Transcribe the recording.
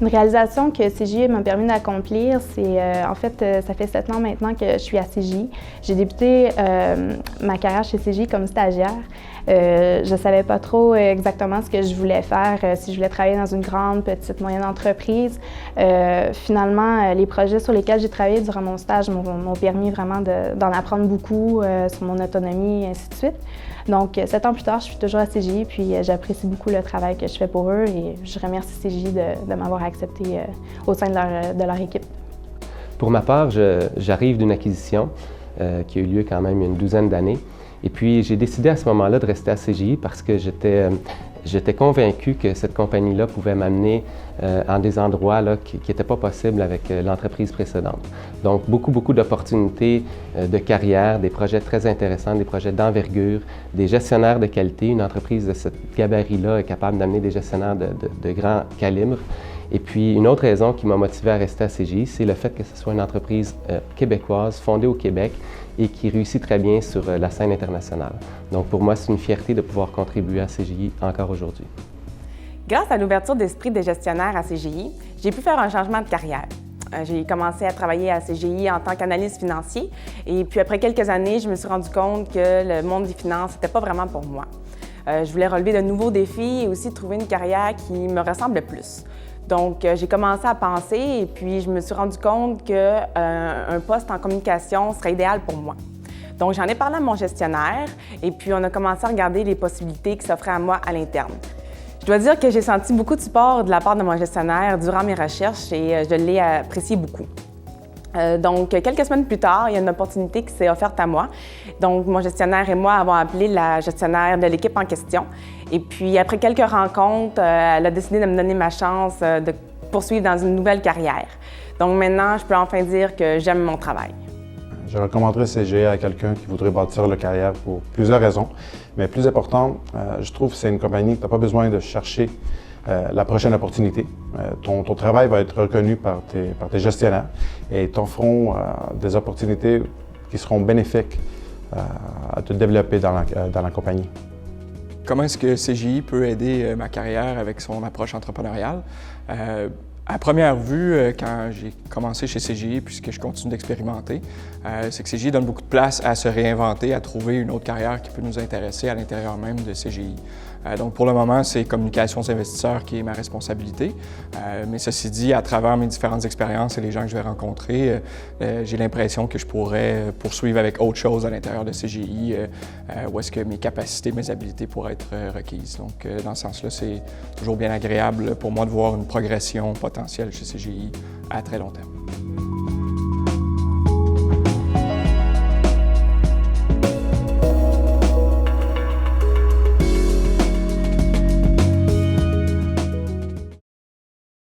Une réalisation que CGI m'a permis d'accomplir, c'est en fait, ça fait 7 ans maintenant que je suis à CGI. J'ai débuté ma carrière chez CGI comme stagiaire. Je ne savais pas trop exactement ce que je voulais faire, si je voulais travailler dans une grande, petite, moyenne entreprise. Finalement, les projets sur lesquels j'ai travaillé durant mon stage m'ont permis vraiment d'en apprendre beaucoup sur mon autonomie et ainsi de suite. Donc, 7 ans plus tard, je suis toujours à CGI, puis j'apprécie beaucoup le travail que je fais pour eux et je remercie CGI de m'avoir accepté au sein de leur équipe. Pour ma part, j'arrive d'une acquisition qui a eu lieu quand même il y a une douzaine d'années. Et puis, j'ai décidé à ce moment-là de rester à CGI parce que j'étais convaincu que cette compagnie-là pouvait m'amener en des endroits là, qui n'étaient pas possibles avec l'entreprise précédente. Donc, beaucoup d'opportunités de carrière, des projets très intéressants, des projets d'envergure, des gestionnaires de qualité. Une entreprise de ce gabarit-là est capable d'amener des gestionnaires de grand calibre. Et puis, une autre raison qui m'a motivé à rester à CGI, c'est le fait que ce soit une entreprise québécoise, fondée au Québec et qui réussit très bien sur la scène internationale. Donc, pour moi, c'est une fierté de pouvoir contribuer à CGI encore aujourd'hui. Grâce à l'ouverture d'esprit des gestionnaires à CGI, j'ai pu faire un changement de carrière. J'ai commencé à travailler à CGI en tant qu'analyste financier et puis après quelques années, je me suis rendu compte que le monde des finances n'était pas vraiment pour moi. Je voulais relever de nouveaux défis et aussi trouver une carrière qui me ressemble plus. Donc, j'ai commencé à penser et puis je me suis rendu compte qu'un poste en communication serait idéal pour moi. Donc, j'en ai parlé à mon gestionnaire et puis on a commencé à regarder les possibilités qui s'offraient à moi à l'interne. Je dois dire que j'ai senti beaucoup de support de la part de mon gestionnaire durant mes recherches et je l'ai apprécié beaucoup. Donc, quelques semaines plus tard, il y a une opportunité qui s'est offerte à moi. Donc, mon gestionnaire et moi avons appelé la gestionnaire de l'équipe en question. Et puis, après quelques rencontres, elle a décidé de me donner ma chance de poursuivre dans une nouvelle carrière. Donc, maintenant, je peux enfin dire que j'aime mon travail. Je recommanderais CGI à quelqu'un qui voudrait bâtir leur carrière pour plusieurs raisons. Mais plus important, je trouve que c'est une compagnie que tu n'as pas besoin de chercher la prochaine opportunité. Ton travail va être reconnu par tes gestionnaires et t'offront des opportunités qui seront bénéfiques à te développer dans la compagnie. Comment est-ce que CGI peut aider ma carrière avec son approche entrepreneuriale? À première vue, quand j'ai commencé chez CGI, puisque je continue d'expérimenter, c'est que CGI donne beaucoup de place à se réinventer, à trouver une autre carrière qui peut nous intéresser à l'intérieur même de CGI. Donc pour le moment, c'est communication aux investisseurs qui est ma responsabilité. Mais ceci dit, à travers mes différentes expériences et les gens que je vais rencontrer, j'ai l'impression que je pourrais poursuivre avec autre chose à l'intérieur de CGI, où est-ce que mes capacités, mes habiletés pourraient être requises. Donc dans ce sens-là, c'est toujours bien agréable pour moi de voir une progression potentielle chez CGI à très long terme.